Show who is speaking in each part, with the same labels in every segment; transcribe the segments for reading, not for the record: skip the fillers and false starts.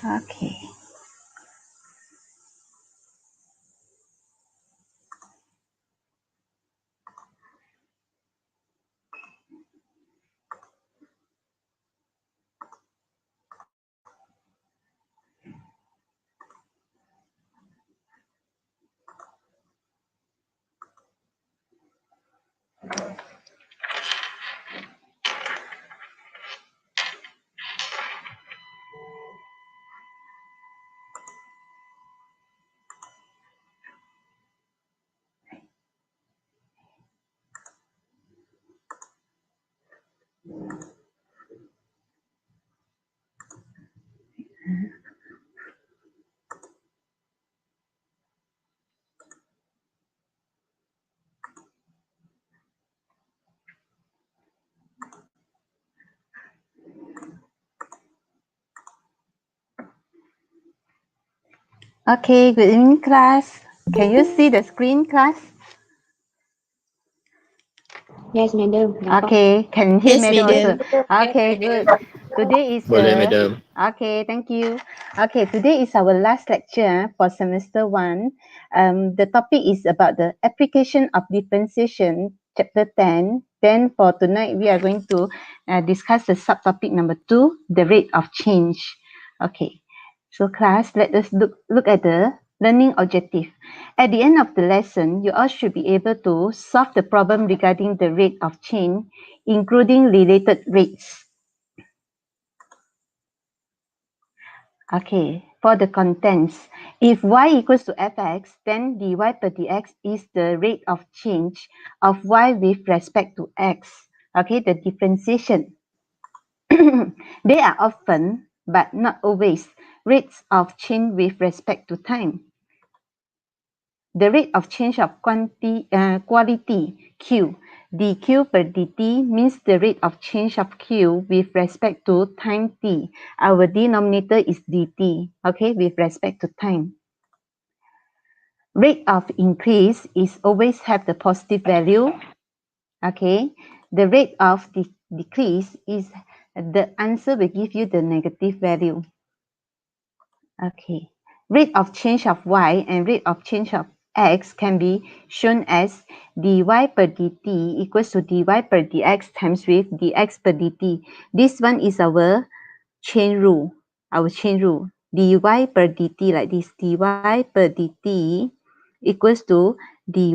Speaker 1: Okay. Okay, good evening, class. Can you see the screen, class?
Speaker 2: Yes, madam.
Speaker 1: Okay, can hear
Speaker 3: Yes,
Speaker 1: madam
Speaker 3: madam.
Speaker 1: also? Okay, good. Today is
Speaker 4: Boleh, madam.
Speaker 1: okay, thank you. Okay, today is our last lecture for semester 1. The topic is about the application of differentiation, chapter 10. Then for tonight, we are going to discuss the subtopic number 2, the rate of change. Okay, so class, let us look at the learning objective. At the end of the lesson, you all should be able to solve the problem regarding the rate of change, including related rates. Okay, for the contents, if y equals to fx, then dy per dx is the rate of change of y with respect to x. Okay, the differentiation. They are often, but not always, rates of change with respect to time. The rate of change of quality Q, dq per dt means the rate of change of Q with respect to time t. Our denominator is dt, okay, with respect to time. Rate of increase is always have the positive value, okay. The rate of decrease is the answer will give you the negative value. Okay. Rate of change of y and rate of change of x can be shown as dy per dt equals to dy per dx times with dx per dt. This one is our chain rule. dy per dt like this. dy per dt equals to dy,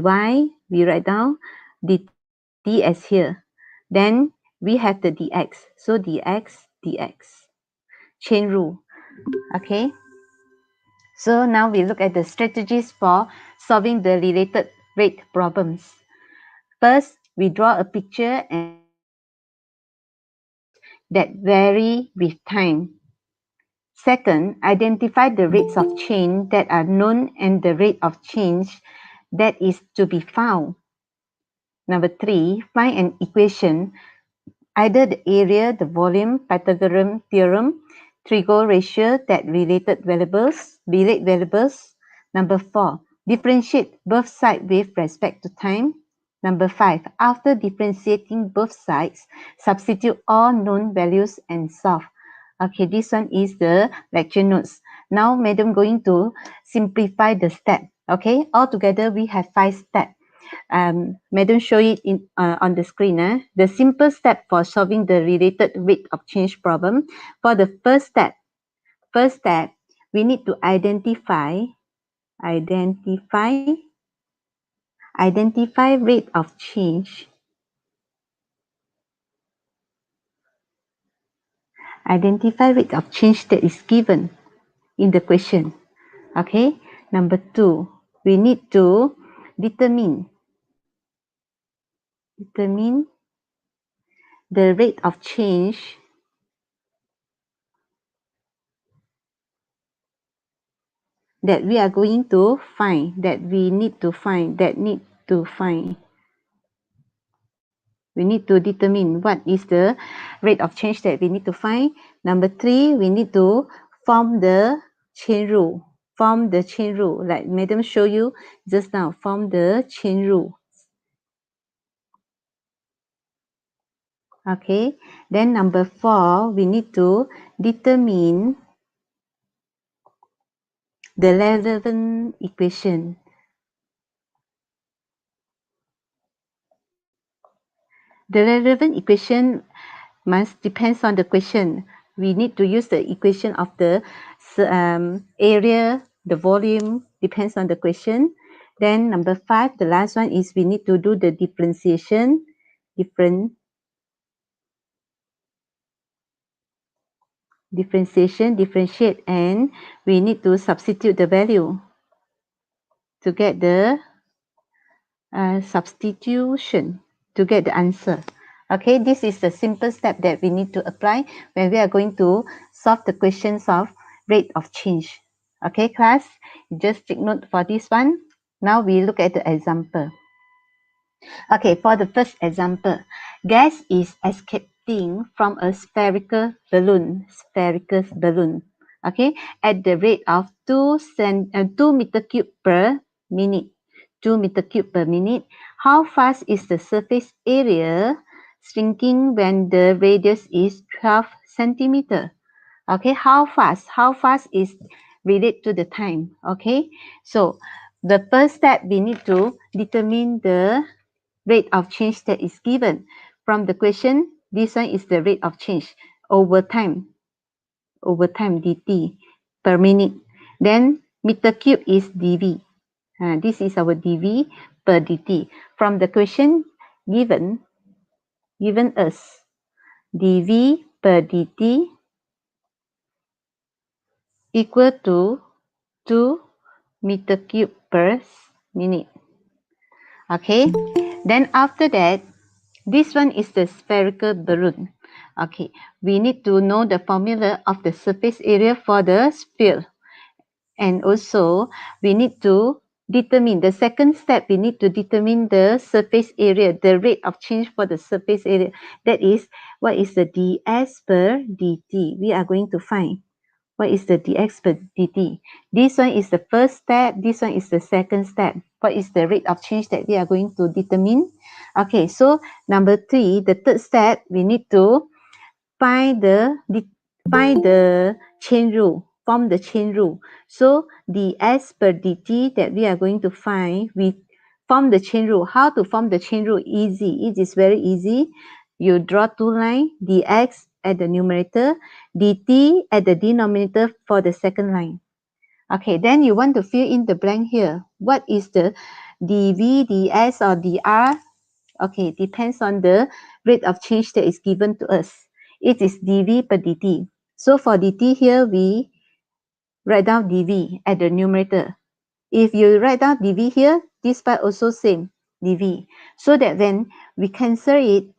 Speaker 1: we write down dt as here. Then we have the dx. So dx. Chain rule. Okay. So now we look at the strategies for solving the related rate problems. First, we draw a picture and that vary with time. Second, identify the rates of change that are known and the rate of change that is to be found. Number 3, find an equation, either the area, the volume, Pythagorean theorem, trigo ratio that relate variables. Number 4, differentiate both sides with respect to time. Number 5, after differentiating both sides, substitute all known values and solve. Okay, this one is the lecture notes. Now, madam going to simplify the step. Okay, altogether we have 5 steps. Madam show it on the screen. The simple step for solving the related rate of change problem. For the first step, we need to identify rate of change. Identify rate of change that is given in the question. Okay. Number 2, we need to determine the rate of change that we are going to find, we need to determine what is the rate of change that we need to find. Number 3, we need to form the chain rule. Like madam show you just now. Form the chain rule. Okay. Then number 4, we need to determine the relevant equation. The relevant equation must depends on the question. We need to use the equation of the area, the volume, depends on the question. Then number 5, the last one is we need to do the differentiation, differentiate, and we need to substitute the value to get the substitution to get the answer. Okay, this is the simple step that we need to apply when we are going to solve the questions of rate of change. Okay, class, just take note for this one. Now we look at the example. Okay, for the first example, gas is escaping from a spherical balloon, okay, at the rate of 2 meter cube per minute. 2 meter cube per minute. How fast is the surface area shrinking when the radius is 12 centimeter? Okay, how fast? How fast is related to the time. Okay, so the first step we need to determine the rate of change that is given. From the question, this one is the rate of change over time dt per minute. Then meter cube is dv. This is our dv per dt. From the question given us dv per dt equal to 2 meter cube per minute. Okay, then after that, this one is the spherical balloon. Okay, we need to know the formula of the surface area for the sphere. And also, we need to determine the second step, we need to determine the surface area, the rate of change for the surface area. That is, what is the ds per dt? We are going to find. What is the dx per dt? This one is the first step. This one is the second step. What is the rate of change that we are going to determine? Okay, so number 3, the third step, we need to find the chain rule, form the chain rule. So ds per dt that we are going to find, we form the chain rule. How to form the chain rule? Easy. It is very easy. You draw 2 lines, dx at the numerator, dt at the denominator for the second line. Okay, then you want to fill in the blank here. What is the dv, ds, or dr? Okay, depends on the rate of change that is given to us. It is dv per dt. So for dt here, we write down dv at the numerator. If you write down dv here, this part also same, dv. So that when we cancel it,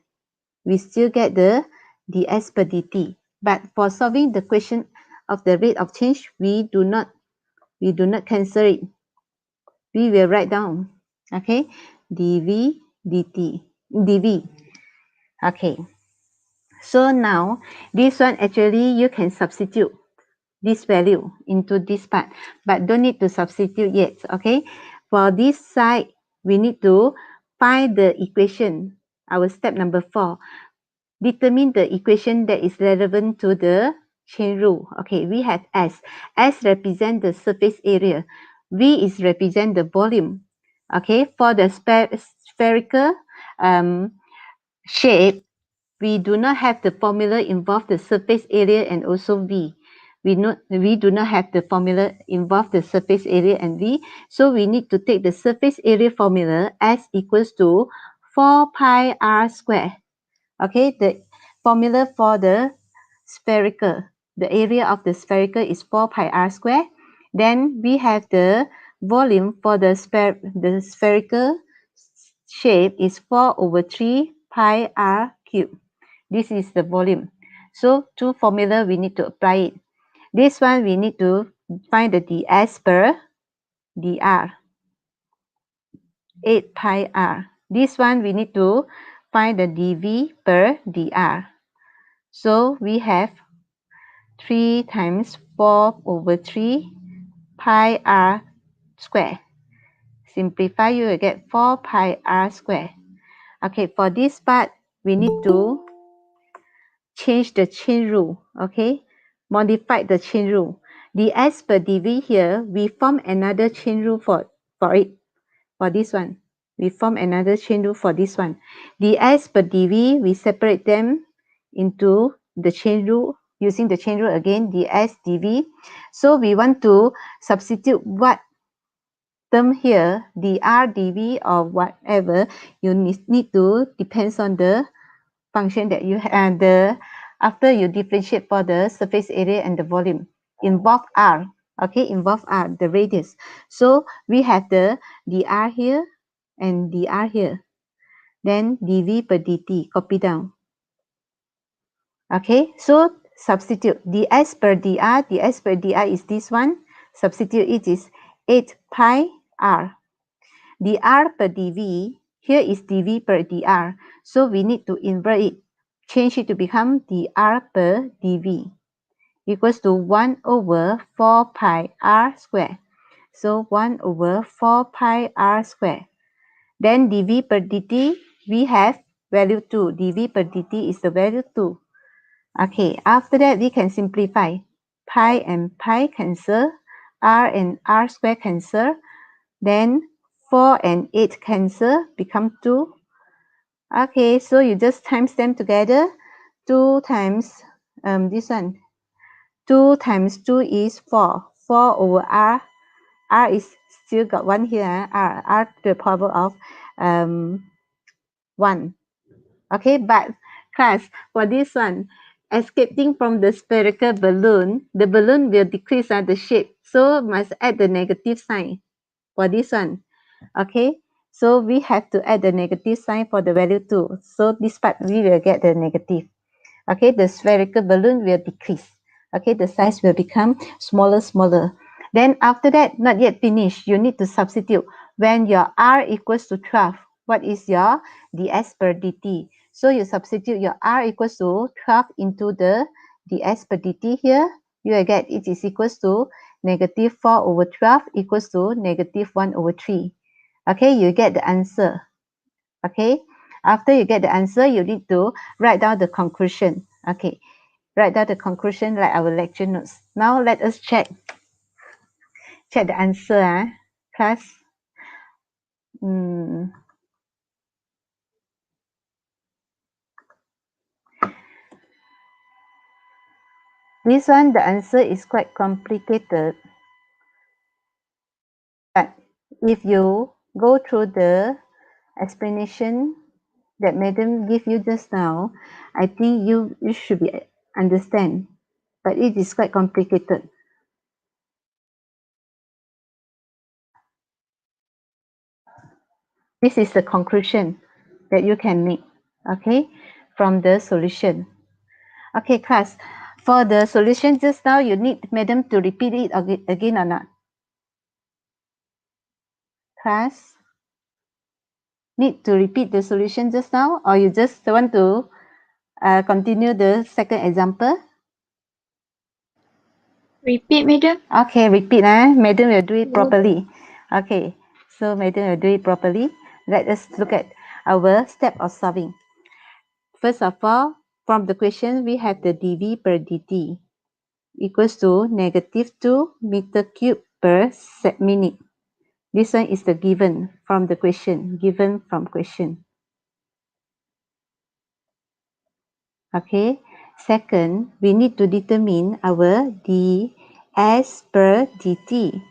Speaker 1: we still get the ds per dt. But for solving the question of the rate of change, we do not cancel it. We will write down, okay, dv dt, dv. Okay, so now this one actually you can substitute this value into this part, but don't need to substitute yet. Okay, for this side, we need to find the equation. Our step number 4, determine the equation that is relevant to the chain rule. Okay, we have S. S represent the surface area. V is represent the volume. Okay, for the spherical shape, we do not have the formula involve the surface area and also V. We do not have the formula involve the surface area and V. So we need to take the surface area formula as equals to 4 pi r square. Okay, the formula for the spherical, the area of the spherical is 4 pi r square. Then we have the volume for the spherical shape is 4 over 3 pi r cube. This is the volume. So two formula we need to apply it. This one we need to find the ds per dr, 8 pi r. This one we need to find the dv per dr. So we have 3 times 4 over 3 pi r square. Simplify, you will get 4 pi r square. Okay, for this part, we need to change the chain rule. Okay, modify the chain rule. ds per dv here, we form another chain rule for it, for this one. We form another chain rule for this one. ds per dv, we separate them into the chain rule, using the chain rule again, ds dv. So we want to substitute what term here, dr dv or whatever you need to, depends on the function that you have, after you differentiate for the surface area and the volume, involve r, okay, involve r, the radius. So we have the dr here and dr here, then dv per dt, copy down. Okay, so substitute ds per dr is this one, substitute it is 8 pi r. dr per dv, here is dv per dr, so we need to invert it, change it to become dr per dv equals to 1 over 4 pi r square. So 1 over 4 pi r square. Then dv per dt, we have value 2. dv per dt is the value 2. Okay, after that we can simplify. Pi and pi cancel, r and r square cancel, then 4 and 8 cancel, become 2. Okay, so you just times them together. 2 times this one. 2 times 2 is 4. 4 over r. R is still got 1 here. R to the power of 1. Okay, but class, for this one, escaping from the spherical balloon, the balloon will decrease the shape. So must add the negative sign for this one. Okay, so we have to add the negative sign for the value 2. So this part we will get the negative. Okay, the spherical balloon will decrease. Okay, the size will become smaller. Then after that, not yet finished, you need to substitute. When your r equals to 12, what is your ds per dt? So you substitute your r equals to 12 into the ds per dt here. You will get it is equals to negative 4 over 12 equals to negative 1 over 3. Okay, you get the answer. Okay, after you get the answer, you need to write down the conclusion. Okay, write down the conclusion like our lecture notes. Now let us check the answer, class. This one, the answer is quite complicated. But if you go through the explanation that Madam gave you just now, I think you should be understand. But it is quite complicated. This is the conclusion that you can make, okay, from the solution. Okay, class, for the solution just now, you need Madam to repeat it again or not? Class, need to repeat the solution just now, or you just want to continue the second example?
Speaker 2: Repeat, madam.
Speaker 1: Okay, repeat. Madam will do it properly. Okay, so Madam will do it properly. Let us look at our step of solving. First of all, from the question, we have the dV per dt equals to negative 2 meter cube per minute. This one is the given from the question, given from question. Okay. Second, we need to determine our ds per dt.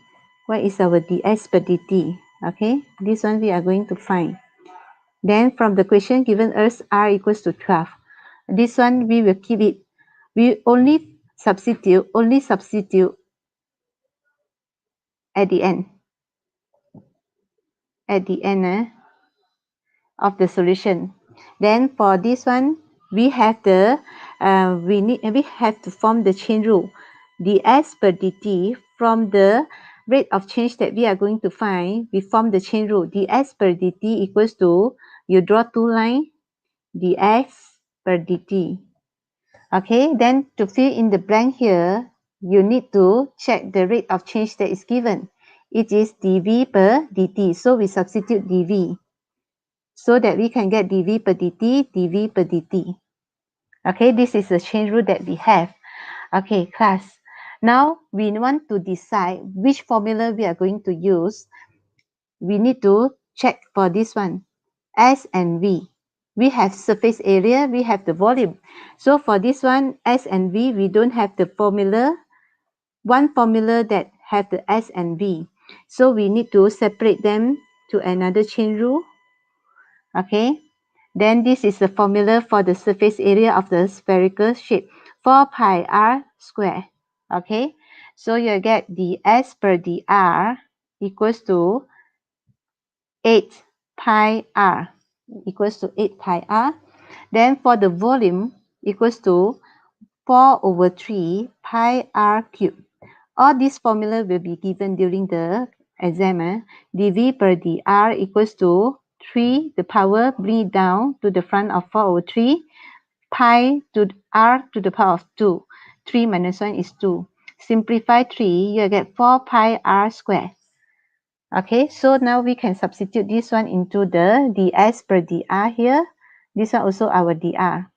Speaker 1: What is our ds per dt? Okay, this one we are going to find. Then from the question given us r equals to 12. This one we will keep it. We only substitute at the end. At the end of the solution. Then for this one, we have the we have to form the chain rule. ds per dt, from the rate of change that we are going to find, we form the chain rule. ds per dt equals to, you draw two lines, ds per dt. Okay, then to fill in the blank here, you need to check the rate of change that is given. It is dv per dt, so we substitute dv, so that we can get dv per dt, dv per dt. Okay, this is the chain rule that we have. Okay, class, Now we want to decide which formula we are going to use. We need to check for this one, S and V. We have surface area, we have the volume. So for this one, S and V, we don't have the formula, one formula that have the S and V. So we need to separate them to another chain rule. Okay. Then this is the formula for the surface area of the spherical shape, 4 pi r square. Okay. So you get the S per dr equals to 8 pi r, equals to 8 pi r. Then for the volume equals to 4 over 3 pi r cubed. All these formula will be given during the exam. dV per dr equals to 3, the power, bring it down to the front of 4 over 3, pi to r to the power of 2. 3 minus 1 is 2. Simplify 3, you get 4 pi r square. Okay, so now we can substitute this one into the ds per dr here. This one also our dr.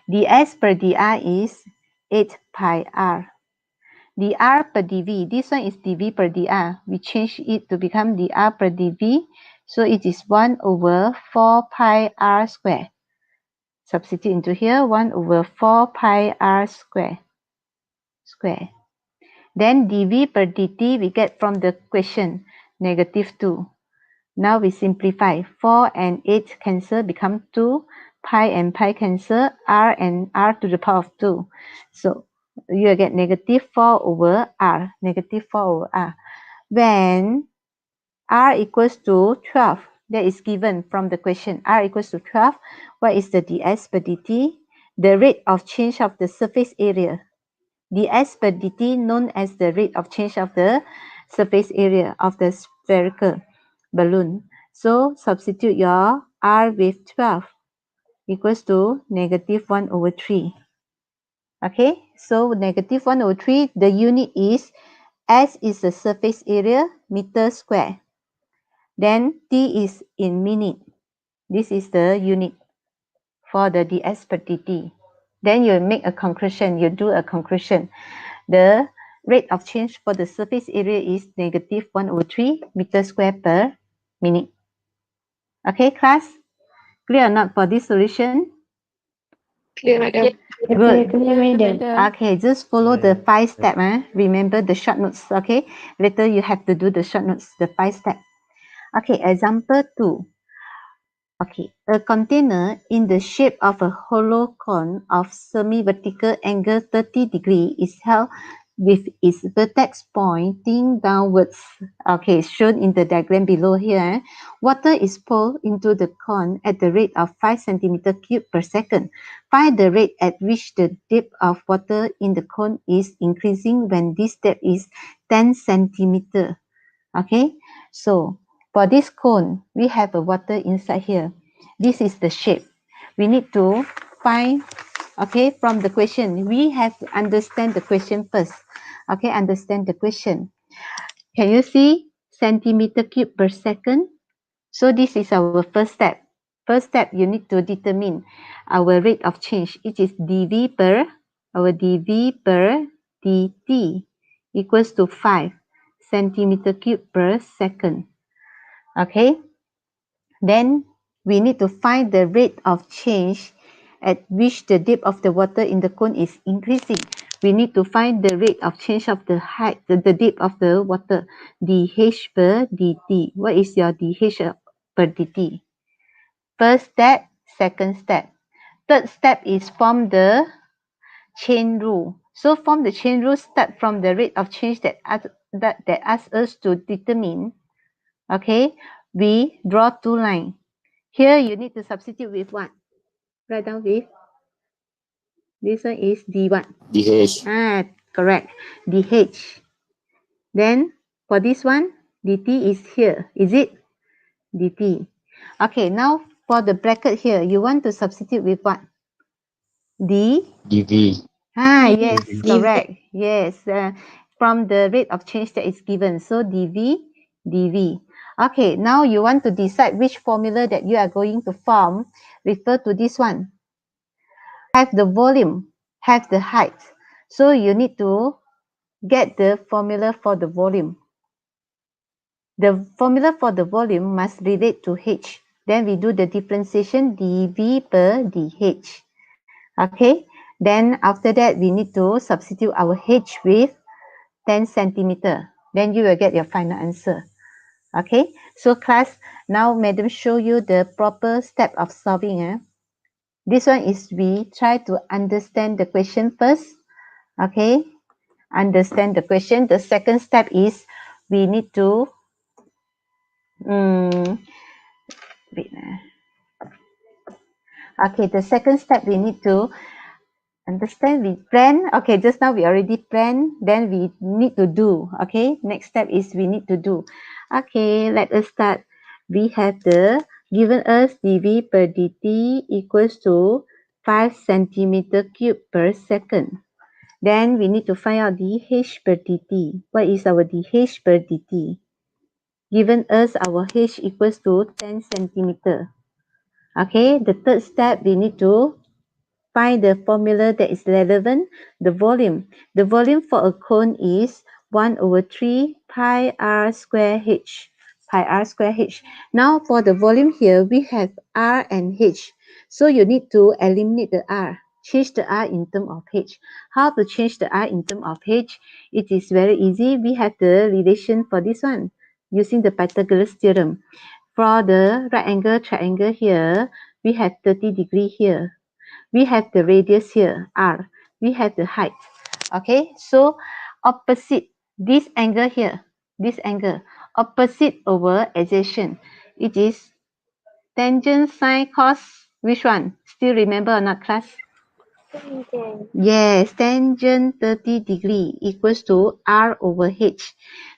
Speaker 1: ds per dr is 8 pi r. dr per dv, this one is dv per dr. We change it to become dr per dv. So it is 1 over 4 pi r square. Substitute into here, 1 over 4 pi r square. Then dv per dt we get from the question, negative 2. Now we simplify. 4 and 8 cancel, become 2. Pi and pi cancel, r and r to the power of 2. So you get negative 4 over r. Negative 4 over r. When r equals to 12, that is given from the question. R equals to 12. What is the ds per dt? The rate of change of the surface area. ds per dt known as the rate of change of the surface area of the spherical balloon. So substitute your r with 12 equals to negative 1 over 3. Okay, so negative 1 over 3, the unit is S is the surface area, meter square. Then T is in minute. This is the unit for the ds per dt. Then you make a conclusion, you do a conclusion. The rate of change for the surface area is negative 1 over 3 meter square per minute. Okay, class? Clear or not for this solution?
Speaker 2: Clear, madam.
Speaker 1: Good.
Speaker 2: Clear, madam.
Speaker 1: Okay, just follow the 5 step. Remember the short notes. Okay, later you have to do the short notes, the 5 step. Okay, example 2. Okay, a container in the shape of a hollow cone of semi-vertical angle 30 degree is held with its vertex pointing downwards. Okay, shown in the diagram below here. Water is poured into the cone at the rate of 5 centimeter cube per second. Find the rate at which the depth of water in the cone is increasing when this depth is 10 centimeter. Okay, so for this cone, we have a water inside here. This is the shape. We need to find, okay, from the question. We have to understand the question first. Okay, understand the question. Can you see centimeter cube per second? So this is our first step. First step, you need to determine our rate of change. It is dV per, our dV per dt equals to 5 centimeter cube per second. Okay, then we need to find the rate of change at which the depth of the water in the cone is increasing. We need to find the rate of change of the height, the depth of the water, dH per dt. What is your dH per dt? First step, second step. Third step is form the chain rule. So form the chain rule, start from the rate of change that asks us to determine. Okay, we draw 2 lines. Here you need to substitute with what? Write down with. This one is d what?
Speaker 3: DH.
Speaker 1: Correct. dh. Then for this one, dt is here. Is it? dt. Okay, now for the bracket here, you want to substitute with what? d?
Speaker 3: DV.
Speaker 1: Yes,
Speaker 2: DV.
Speaker 1: correct. Yes, from the rate of change that is given. So dv. Okay, now you want to decide which formula that you are going to form. Refer to this one. Have the volume, have the height. So you need to get the formula for the volume. The formula for the volume must relate to H. Then we do the differentiation dV per dH. Okay. Then after that, we need to substitute our H with 10 centimeter. Then you will get your final answer. Okay. So class, now madam show you the proper step of solving. This one is we try to understand the question first. Okay. Understand the question. The second step is we need to wait. Okay, the second step we need to understand, we plan. Okay, just now we already plan, then we need to do. Okay, next step is we need to do. Okay, let us start. We have the given us dV per dt equals to 5 centimeter cube per second. Then we need to find out dH per dt. What is our dH per dt? Given us our H equals to 10 centimeter. Okay, the third step, we need to find the formula that is relevant, the volume. The volume for a cone is 1 over 3 pi r square h. Pi r square h. Now for the volume here, we have r and h. So you need to eliminate the r. Change the r in terms of h. How to change the r in terms of h? It is very easy. We have the relation for this one using the Pythagoras theorem. For the right angle triangle here, we have 30 degree here. We have the radius here, r. We have the height. Okay, so opposite this angle here, this angle, opposite over adjacent, it is tangent sine cos, which one? Still remember or not, class? Yes, tangent 30 degree equals to r over h.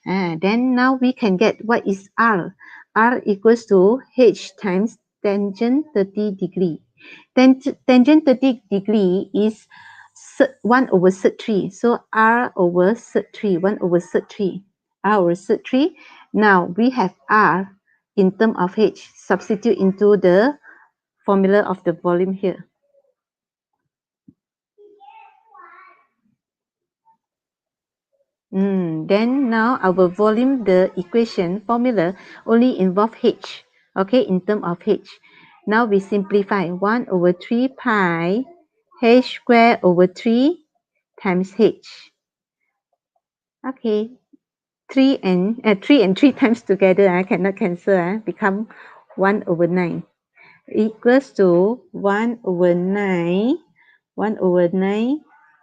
Speaker 1: Then now we can get what is r. R equals to h times tangent 30 degree. Tangent 30 degree is 1 over sec 3. So r over sec 3, 1 over sec 3. R over sec 3. Now we have r in terms of h. Substitute into the formula of the volume here. Then now our volume, the equation formula only involve h. Okay, in terms of h. Now we simplify 1 over 3 pi h square over 3 times h. Okay, 3 and 3 times together, I cannot cancel, become 1 over 9 equals to 1 over 9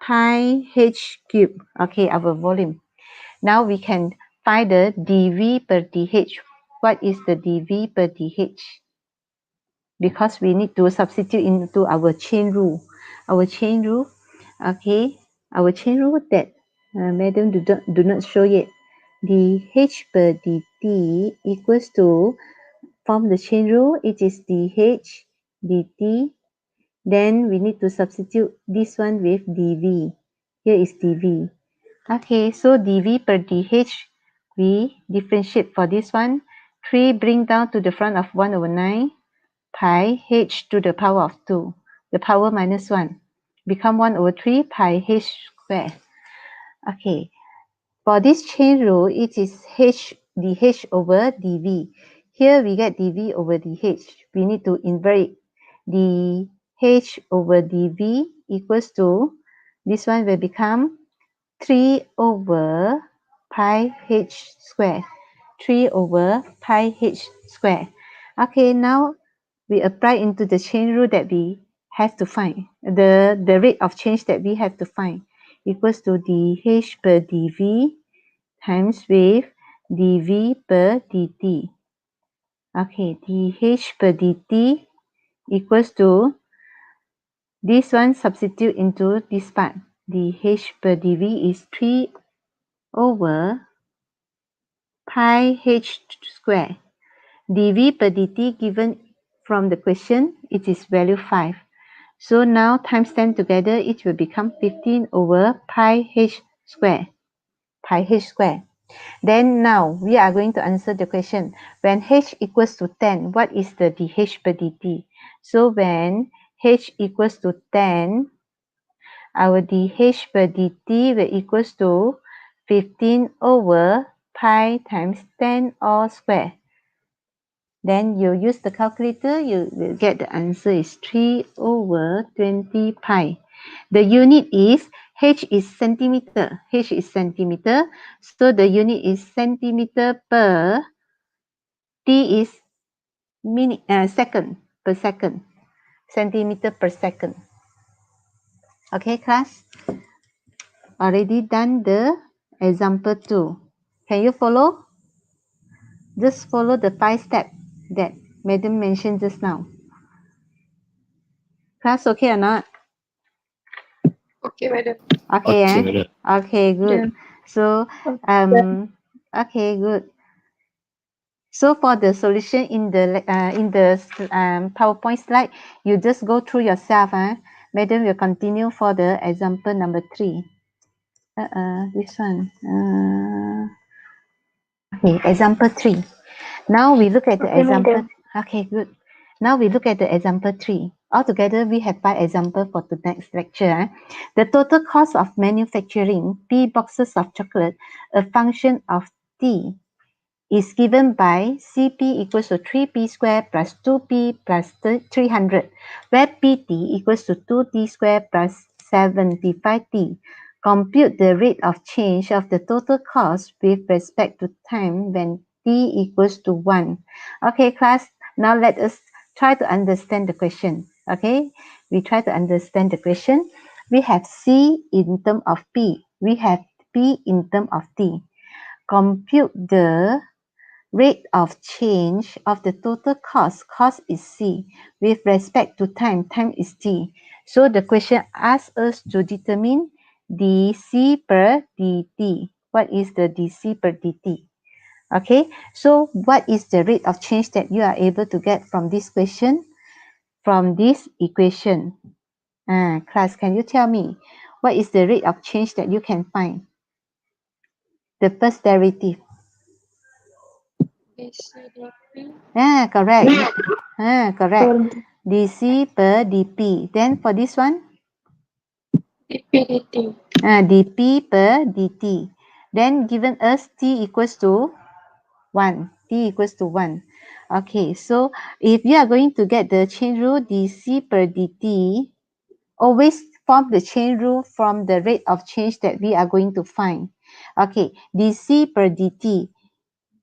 Speaker 1: pi h cube. Okay, our volume. Now we can find the dV per dH. What is the dV per dH? Because we need to substitute into our chain rule. Our chain rule, okay, our chain rule that madam do not show yet. dH per dt equals to, from the chain rule, it is dH dt. Then we need to substitute this one with dV. Here is dV. Okay, so dV per dH, we differentiate for this one. 3 bring down to the front of 1 over 9 pi h to the power of 2. The power minus 1 become 1 over 3 pi h square. Okay, for this chain rule, it is h dH over dV. Here we get dV over dH. We need to invert it. dH over dV equals to, this one will become 3 over pi h square. 3 over pi h square. Okay, now we apply into the chain rule that we have to find. The rate of change that we have to find equals to dH per dV times with dV per dt. Okay, dH per dt equals to, this one substitute into this part. dH per dV is 3 over pi h square. dV per dt given from the question, it is value 5. So now times 10 together, it will become 15 over pi h square. Pi h square. Then now we are going to answer the question. When h equals to 10, what is the dH per dt? So when h equals to 10, our dH per dt will equals to 15 over pi times 10 all square. Then you use the calculator, you will get the answer is 3 over 20 pi. The unit is H is centimeter. H is centimeter. So the unit is centimeter per T is second per second. Centimeter per second. Okay, class? Already done the example 2. Can you follow? Just follow the 5 steps that Madam mentioned just now. Class, okay or not?
Speaker 2: Okay, madam.
Speaker 1: Okay,
Speaker 3: Okay, madam.
Speaker 1: Okay, good.
Speaker 2: Done.
Speaker 1: So, okay, good. So for the solution in the PowerPoint slide, you just go through yourself. Madam will continue for the example number 3. This one. Okay, example 3. Now we look at the
Speaker 2: Okay,
Speaker 1: example.
Speaker 2: madam.
Speaker 1: Okay, good. Now we look at the example 3. Altogether, we have 5 examples for the next lecture. The total cost of manufacturing P boxes of chocolate, a function of T, is given by Cp equals to 3p squared plus 2p plus 300, where pt equals to 2t squared plus 75t. Compute the rate of change of the total cost with respect to time when t equals to 1. Okay, class, now let us try to understand the question. Okay, we try to understand the question. We have C in term of P. We have P in term of T. Compute the rate of change of the total cost. Cost is C. With respect to time, time is T. So the question asks us to determine dC per dt. What is the dC per dt? Okay, so what is the rate of change that you are able to get from this question? From this equation. Class, can you tell me what is the rate of change that you can find? The first derivative.
Speaker 2: BCDP
Speaker 1: Correct. Correct.
Speaker 2: per
Speaker 1: dC per dP. Then for this one,
Speaker 2: DPDT.
Speaker 1: dP per dt. Then given us T equals to 1. T equals to 1. Okay, so if you are going to get the chain rule dC per dt, always form the chain rule from the rate of change that we are going to find. Okay, dC per dt,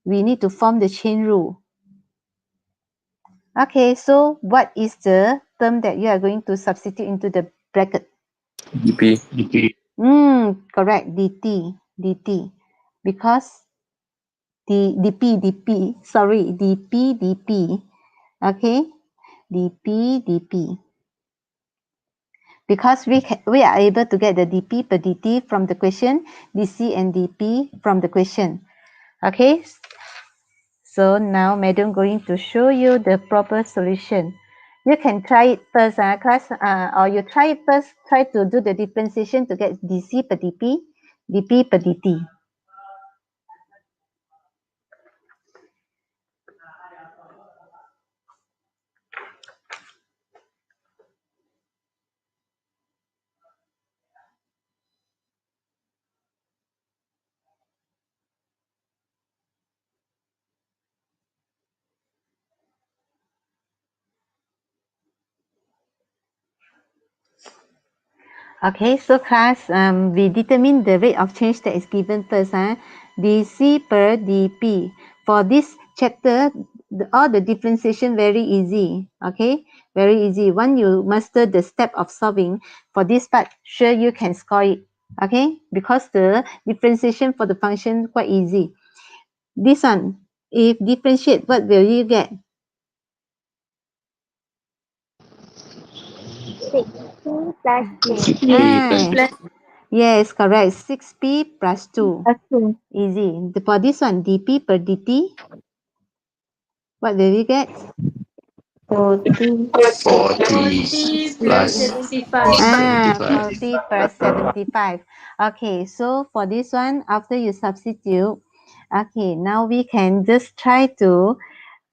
Speaker 1: we need to form the chain rule. Okay, so what is the term that you are going to substitute into the bracket?
Speaker 3: DP. DP.
Speaker 1: Correct, dt. Because dp. Okay, dp. Because we are able to get the dp per dt from the question, dc and dp from the question. Okay, so now Madam going to show you the proper solution. You can try it first, class, or you try it first. Try to do the differentiation to get dc per dp, dp per dt. Okay, so class, we determine the rate of change that is given first, dc per dp. For this chapter, all the differentiation very easy, okay? Very easy. Once you master the step of solving, for this part, sure you can score it, okay? Because the differentiation for the function quite easy. This one, if differentiate, what will you get?
Speaker 4: 6p plus 2
Speaker 1: Ah, yes, correct. 6p plus 2.
Speaker 4: plus 2.
Speaker 1: Easy. For this one, dp per dt, what will you get?
Speaker 4: 40
Speaker 3: 40 plus 75.
Speaker 1: 40 plus 75. Okay, so for this one, after you substitute, okay, now we can just try to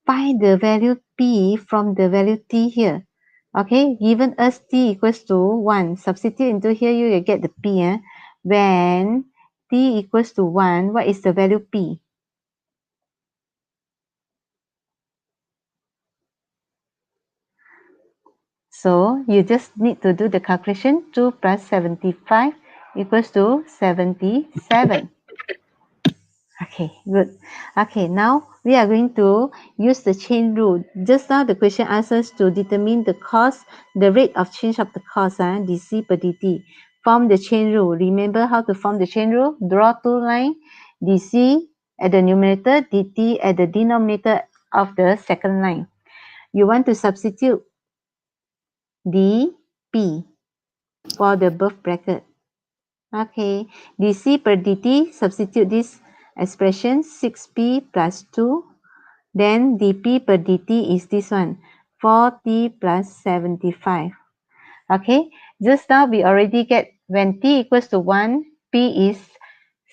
Speaker 1: find the value p from the value t here. Okay, given us t equals to 1. Substitute into here, you will get the p. When t equals to 1, what is the value p? So you just need to do the calculation. 2 plus 75 equals to 77. Okay, good. Okay, now we are going to use the chain rule. Just now the question asks us to determine the cost, the rate of change of the cost, dc per dt. Form the chain rule. Remember how to form the chain rule? Draw two lines, dc at the numerator, dt at the denominator of the second line. You want to substitute dp for the above bracket. Okay, dc per dt, substitute this expression 6p plus 2. Then dp per dt is this one, 4t plus 75. Okay, just now we already get when t equals to 1, p is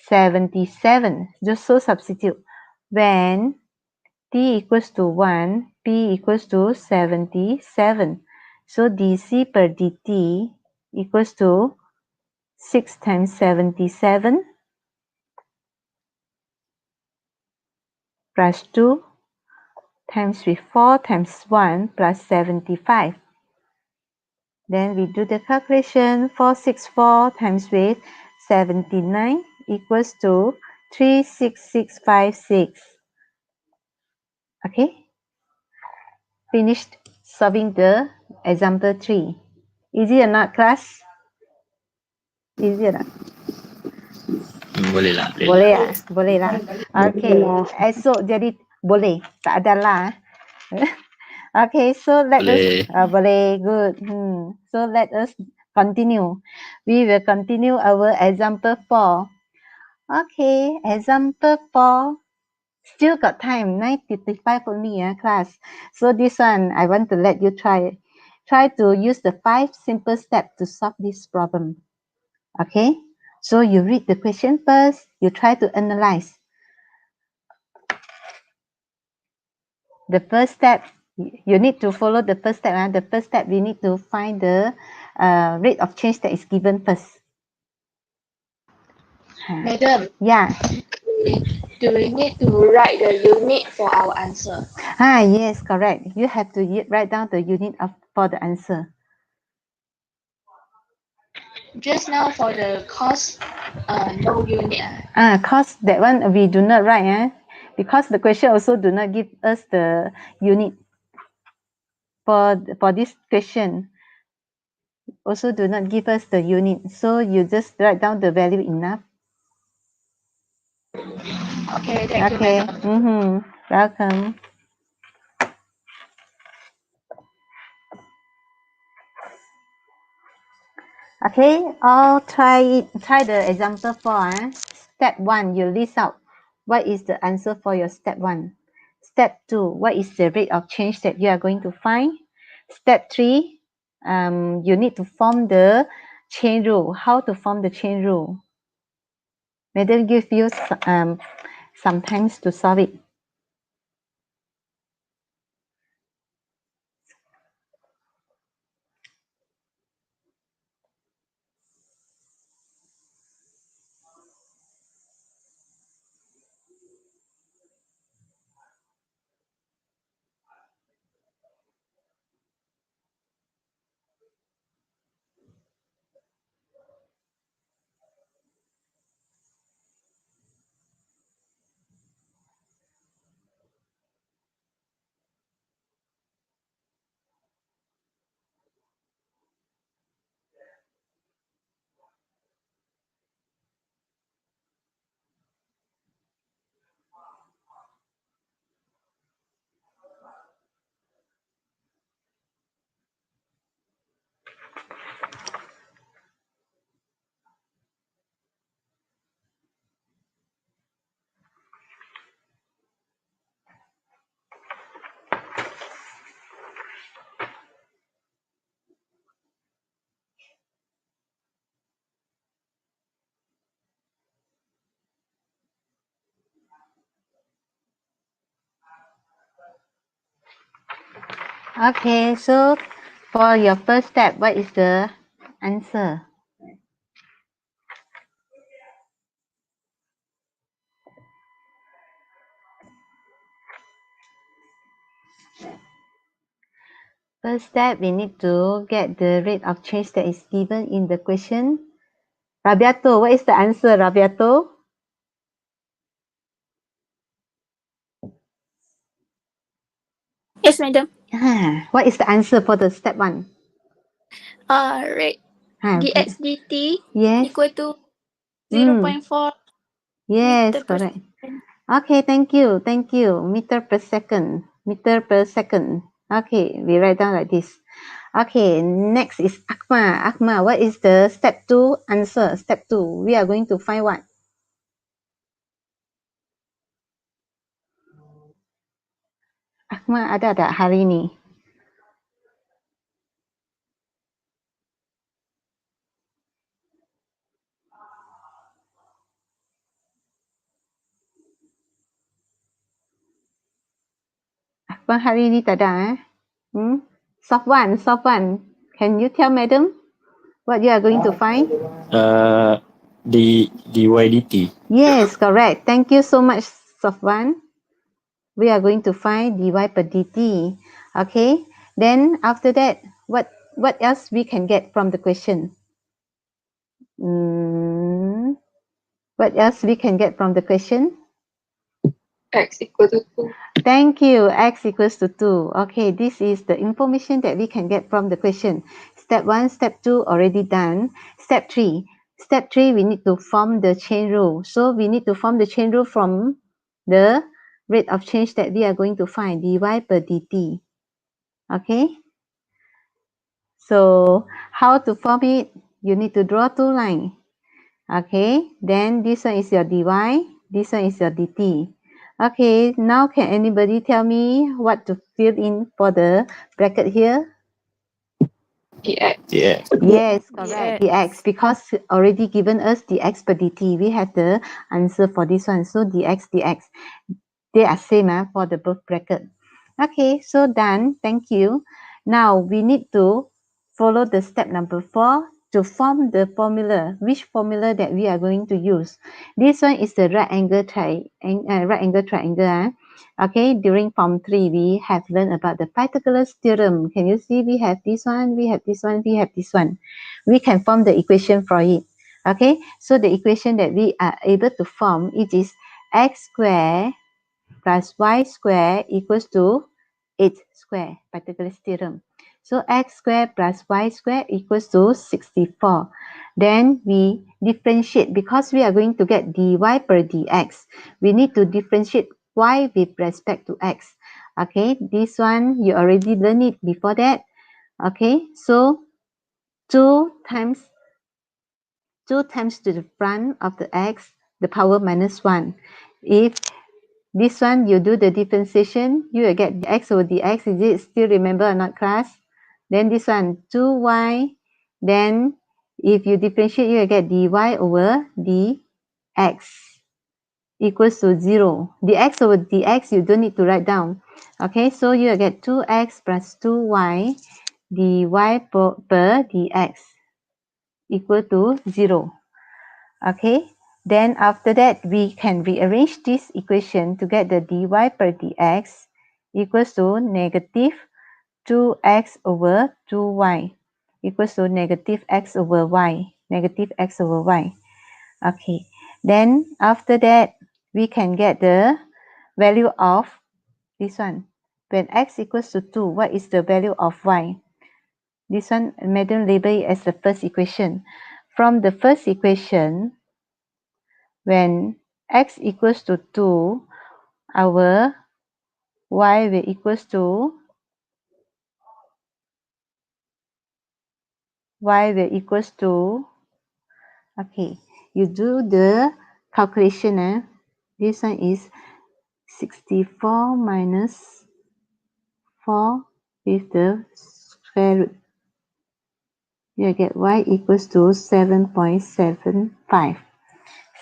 Speaker 1: 77. Just so substitute. When t equals to 1, p equals to 77. So dc per dt equals to 6 times 77 plus 2 times with 4 times 1 plus 75. Then we do the calculation. 464 times with 79 equals to 36656. Okay, finished solving the example 3. Easy or not, class? Easy or not?
Speaker 3: Boleh lah.
Speaker 1: Boleh lah, boleh lah. Okay, esok jadi boleh, tak ada lah. Okay, so let us
Speaker 3: Boleh.
Speaker 1: boleh, good. So let us continue. We will continue our example 4. Okay, example 4. Still got time, 9:55 only, class. So this one, I want to let you try. Try to use the 5 simple steps to solve this problem. Okay, so you read the question first. You try to analyze. The first step, you need to follow the first step. The first step, we need to find the rate of change that is given first.
Speaker 2: Madam,
Speaker 1: Yeah.
Speaker 2: do we need to write the unit for our answer?
Speaker 1: Yes, correct. You have to write down the unit for the answer.
Speaker 2: Just now for the cost, no unit.
Speaker 1: Cost, that one we do not write, because the question also do not give us the unit. For this question, also do not give us the unit. So you just write down the value enough.
Speaker 2: Okay, thank you, madam.
Speaker 1: Welcome. Okay, all try the example 4. Step 1, you list out what is the answer for your step 1. Step 2, what is the rate of change that you are going to find? Step 3, you need to form the chain rule. How to form the chain rule? Madam give you some time to solve it. Okay, so For your first step, what is the answer? First step, we need to get the rate of change that is given in the question. Rabiato, what is the answer, Rabiato?
Speaker 5: Yes, madam.
Speaker 1: What is the answer for the step 1?
Speaker 5: Rate dx dt
Speaker 1: Yes.
Speaker 5: equal to 0.4
Speaker 1: Yes,
Speaker 5: meter per
Speaker 1: correct.
Speaker 5: second.
Speaker 1: Okay, thank you. Thank you. Meter per second. Meter per second. Okay, we write down like this. Okay, next is Akma. Akma, what is the step 2 answer? Step 2, we are going to find what? Akma ada tak hari ni? Akma hari ni tak ada Sofwan, can you tell madam what you are going to find?
Speaker 3: dy dt.
Speaker 1: Yes, correct. Thank you so much, Sofwan. We are going to find dy per dt. Okay, then after that, what else we can get from the question? What else we can get from the question?
Speaker 2: X equal to 2.
Speaker 1: Thank you. X equals to 2. Okay, this is the information that we can get from the question. Step 1, step 2 already done. Step 3. Step 3, we need to form the chain rule. So we need to form the chain rule from the rate of change that we are going to find, dy per dt. Okay. So how to form it? You need to draw 2 lines. Okay, then this one is your dy, this one is your dt. Okay, now can anybody tell me what to fill in for the bracket here?
Speaker 2: dx.
Speaker 3: Yeah.
Speaker 1: Yes, correct, dx, because already given us dx per dt. We have the answer for this one. So dx, they are same for the both bracket. Okay, so done. Thank you. Now we need to follow the step number 4 to form the formula. Which formula that we are going to use? This one is the right angle triangle. Okay, during form 3 we have learned about the Pythagoras theorem. Can you see we have this one, we have this one, we have this one. We can form the equation for it. Okay, so the equation that we are able to form, it is x squared plus y square equals to 8 square, Pythagoras theorem. So x square plus y square equals to 64. Then we differentiate because we are going to get dy per dx. We need to differentiate y with respect to x. Okay, this one you already learned it before that. Okay, so 2 times to the front of the x, the power minus 1. If this one, you do the differentiation, you will get x over dx. Is it still remember or not, class? Then this one, 2y. Then if you differentiate, you will get dy over dx equals to 0. Dx over dx, you don't need to write down. Okay, so you will get 2x plus 2y dy per dx equal to 0. Okay, then after that, we can rearrange this equation to get the dy per dx equals to negative 2x over 2y equals to negative x over y. Negative x over y. Okay, then after that, we can get the value of this one. When x equals to 2, what is the value of y? This one, Madam label it as the first equation. From the first equation, when x equals to 2, our y will equals to okay, you do the calculation. This one is 64 minus 4 with the square root. You get y equals to 7.75.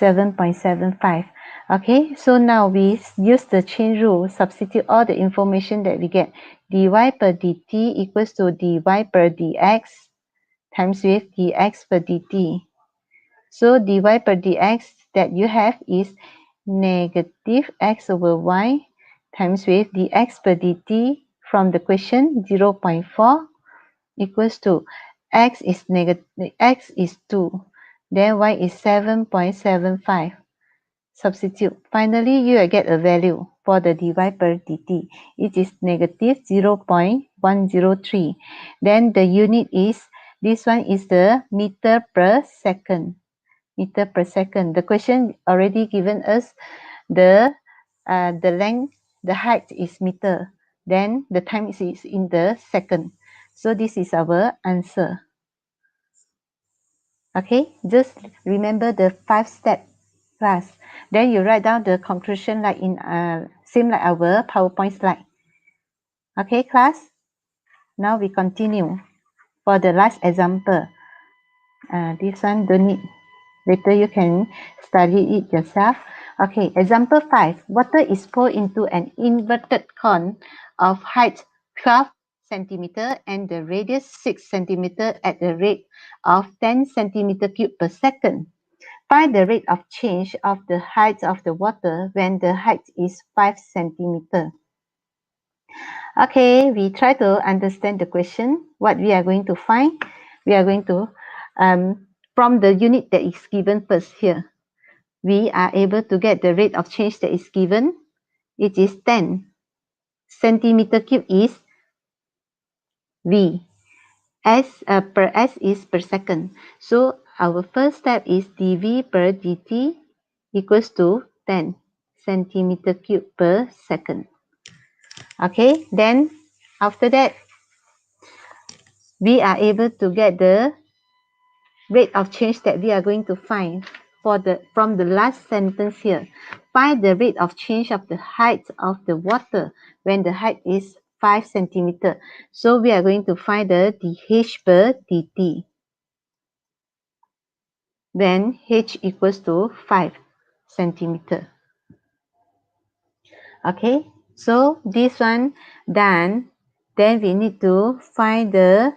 Speaker 1: 7.75. Okay, so now we use the chain rule, substitute all the information that we get. dy per dt equals to dy per dx times with dx per dt. So dy per dx that you have is negative x over y times with dx per dt from the question 0.4 equals to x is 2, then y is 7.75. Substitute. Finally, you will get a value for the dy per dt. It is negative 0.103. Then the unit is, this one is the meter per second. Meter per second. The question already given us the length, the height is meter. Then the time is in the second. So this is our answer. Okay, just remember the 5-step class. Then you write down the conclusion like in same like our PowerPoint slide. Okay, class. Now we continue for the last example. This one don't need. Later you can study it yourself. Okay, example 5. Water is poured into an inverted cone of height 12 centimeter and the radius 6 centimeter at the rate of 10 centimeter cube per second. Find the rate of change of the height of the water when the height is 5 centimeter. Okay, we try to understand the question. What we are going to find? We are going to, from the unit that is given first here, we are able to get the rate of change that is given. It is 10 centimeter cube is V. S per S is per second. So our first step is dV per dt equals to 10 centimeter cube per second. Okay, then after that, we are able to get the rate of change that we are going to find from the last sentence here. Find the rate of change of the height of the water when the height is 5 centimeter. So we are going to find the dH per dt. When h equals to 5 centimeter. Okay, so this one done. Then we need to find the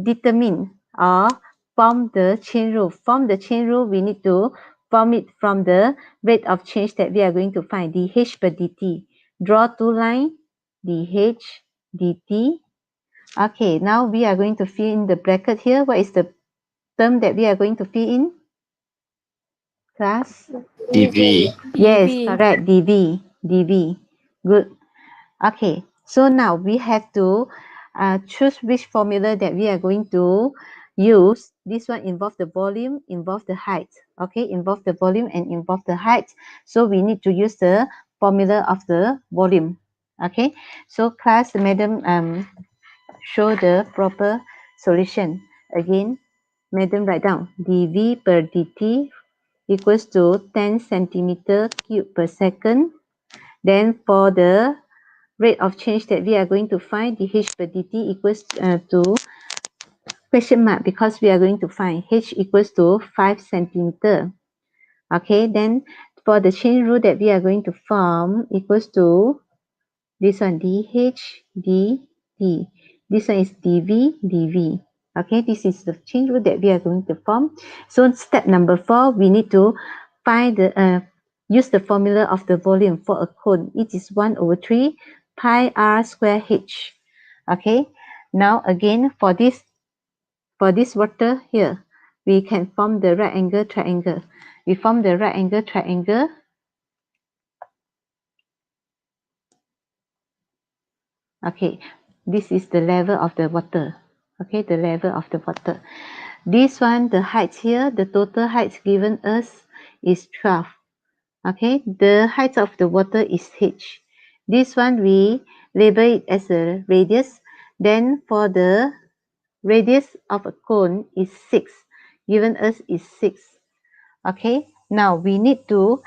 Speaker 1: determine or form the chain rule. Form the chain rule, we need to form it from the rate of change that we are going to find, dH per dt. Draw two lines, dH, dt. Okay, now we are going to fill in the bracket here. What is the term that we are going to fill in? Class?
Speaker 3: dv.
Speaker 1: Yes, correct. dV. dV. Good. Okay. So now we have to choose which formula that we are going to use. This one involve the volume, involve the height. Okay, involve the volume and involve the height. So we need to use the formula of the volume. Okay. So class, madam, show the proper solution. Again, madam, write down dV per dt equals to 10 centimeter cube per second. Then for the rate of change that we are going to find, dH per dt equals to question mark because we are going to find h equals to 5 centimeter. Okay, then for the chain rule that we are going to form equals to this one dH dt. This one is dV dV. Okay, this is the chain rule that we are going to form. So step number 4, we need to find the use the formula of the volume for a cone. It is 1/3 pi r square h. Okay, now again for this water here, we can form the right angle triangle. We form the right angle triangle. Okay, this is the level of the water. Okay, the level of the water. This one, the height here, the total height given us is 12. Okay, the height of the water is h. This one we label it as a radius. Then for the radius of a cone is 6. Given us is 6. Okay, now we need to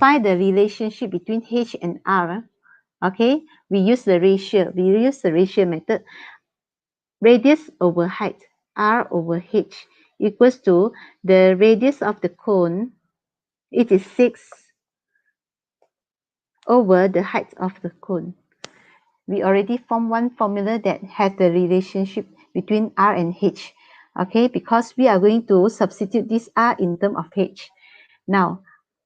Speaker 1: find the relationship between h and r. Okay, we use the ratio. We use the ratio method. Radius over height, r over h, equals to the radius of the cone It is 6 over the height of the cone. We already formed one formula that has the relationship between R and H. Okay, because we are going to substitute this R in terms of H. Now,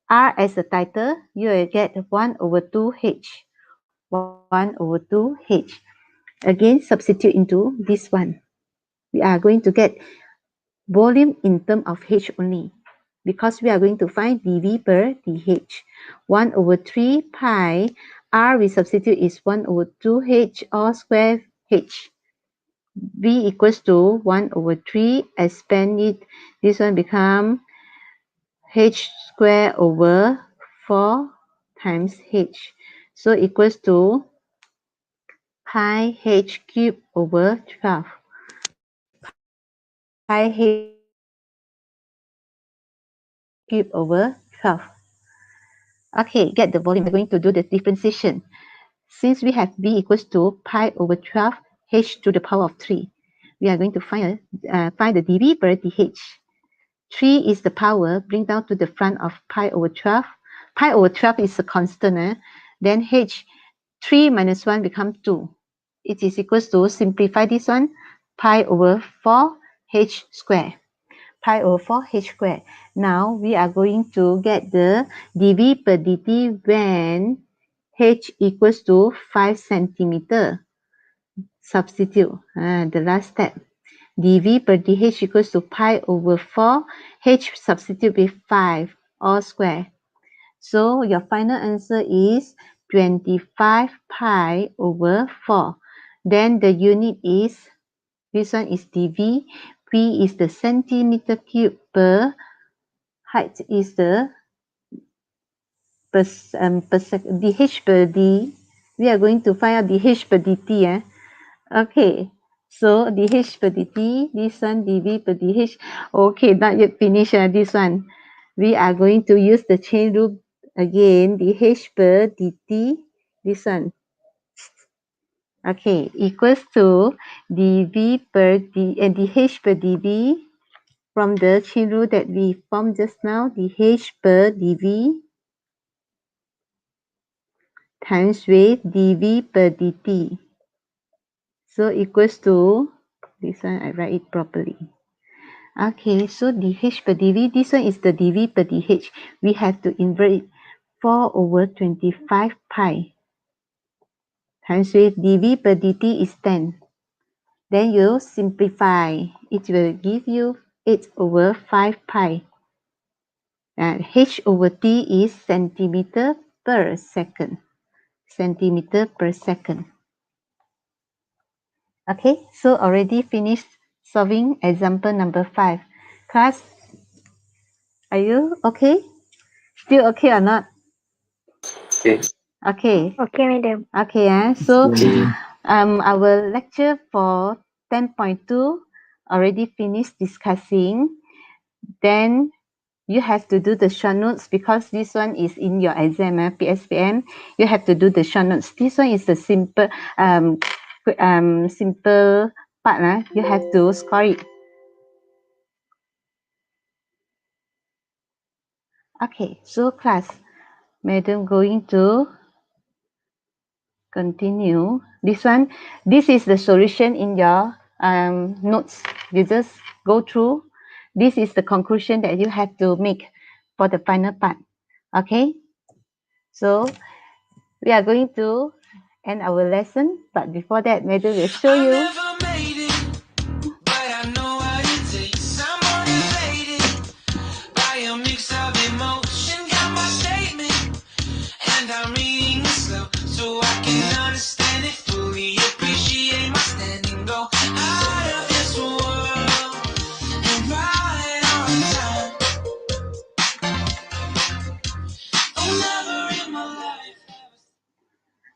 Speaker 1: R as a title, you will get 1 over 2H. 1 over 2H. Again, substitute into this one. We are going to get volume in terms of H only, because we are going to find dV per dH. 1 over 3 pi, R we substitute is 1 over 2H all square H. V equals to 1 over 3, expand it, this one become H square over 4 times H. So equals to pi H cube over 12. Pi H cube over 12. Okay, get the volume. We're going to do the differentiation. Since we have V equals to pi over 12 H to the power of 3, we are going to find the dV per dH. 3 is the power, bring down to the front of pi over 12. Pi over 12 is a constant. Then H, 3 minus 1 becomes 2. It is equals to, simplify this one, pi over 4 H square. Pi over 4 H square. Now we are going to get the dV per dt when H equals to 5 centimeter. Substitute the last step. dV per dH equals to pi over 4. H substitute with 5 all square. So your final answer is 25 pi over 4. Then the unit is, this one is dV. V is the centimeter cube per, height is the dH per d. We are going to find out dH per dt. Okay, so dH per dt, this one dV per dH. Okay, not yet finished this one. We are going to use the chain rule again, dH per dt, this one. Okay, equals to dV per dH per dV from the chain rule that we formed just now, dH per dV times with dV per dt. So equals to, this one I write it properly. Okay, so dH per dV, this one is the dV per dH. We have to invert it, 4 over 25 pi times with dV per dt is 10. Then you simplify, it will give you 8 over 5 pi. And H over T is centimeter per second. Centimeter per second. Okay, so already finished solving example number 5. Class, are you okay? Still okay or not?
Speaker 3: Okay.
Speaker 1: Okay.
Speaker 4: Okay, madam.
Speaker 1: Okay, so
Speaker 3: Okay.
Speaker 1: our lecture for 10.2 already finished discussing. Then you have to do the short notes because this one is in your exam, PSPM. You have to do the short notes. This one is a simple simple part. You have to score it. Okay, so class, madam going to continue. This one, this is the solution in your notes. You just go through. This is the conclusion that you have to make for the final part. Okay, so we are going to end our lesson, but before that, madam will show you.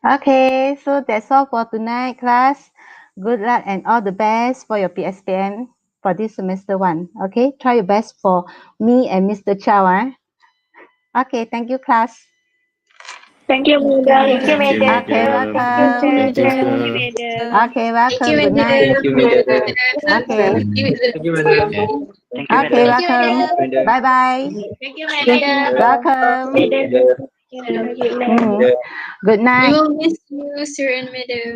Speaker 1: Okay, so that's all for tonight, class. Good luck and all the best for your PSPM for this semester 1. Okay, try your best for me and Mr. Chow. Okay, thank you, class.
Speaker 2: Thank you, madam.
Speaker 4: Thank you,
Speaker 3: Thank you,
Speaker 4: madam.
Speaker 1: Okay,
Speaker 3: madam.
Speaker 4: Thank you,
Speaker 1: welcome.
Speaker 3: Thank you,
Speaker 4: sir.
Speaker 2: Madam.
Speaker 4: Thank you,
Speaker 3: sir.
Speaker 4: madam.
Speaker 1: Okay,
Speaker 5: Thank you,
Speaker 1: welcome. Good
Speaker 5: madam.
Speaker 1: night.
Speaker 3: Thank you, madam.
Speaker 1: Okay.
Speaker 3: Yeah. Thank you,
Speaker 1: Okay,
Speaker 3: madam.
Speaker 5: Thank you,
Speaker 1: welcome.
Speaker 5: madam.
Speaker 1: Bye bye.
Speaker 5: Thank you, madam.
Speaker 1: Welcome.
Speaker 2: Thank you, madam.
Speaker 1: Good
Speaker 5: We
Speaker 1: night.
Speaker 5: will miss you, sir and madam.